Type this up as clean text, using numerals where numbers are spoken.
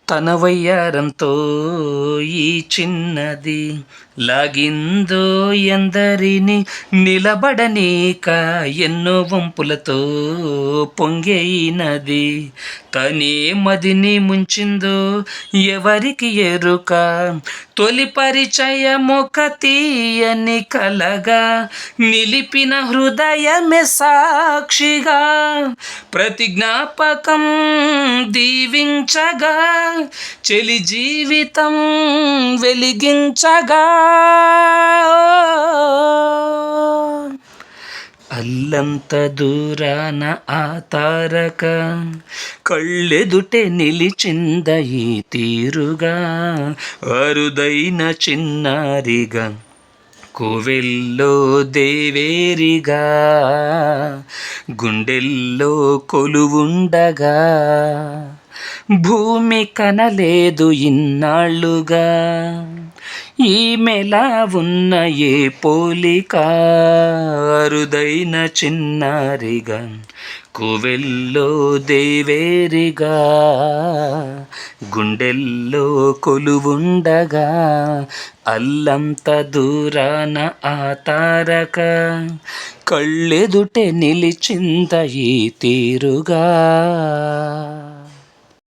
తన వయ్యారంతో ఈ చిన్నది లాగిందో ఎందరిని నిలబడనీక ఎన్నో వంపులతో పొంగైనది. తనే మదిని ముంచిందో ఎవరికి ఎరుక, తొలి పరిచయమొక తీయని కలగా నిలిపిన హృదయమే సాక్షిగా, ప్రతి జ్ఞాపకం దీవించగా చెలి జీవితం వెలిగించగా. అల్లంత దూరాన ఆ తారక కళ్ళెదుటే నిలిచింద ఈ తీరుగా, అరుదైన చిన్నారిగా కోవెల్లో దేవేరిగా గుండెల్లో కొలువుండగా. భూమి కనలేదు ఇన్నాళ్ళుగా ఈమెలా ఉన్న ఏ పోలిక, అరుదైన చిన్నారిగా కోవెల్లో దేవేరిగా గుండెల్లో కొలువుండగా. అల్లంత దూరాన ఆ తారక కళ్ళెదుటే నిలిచింద ఈ తీరుగా.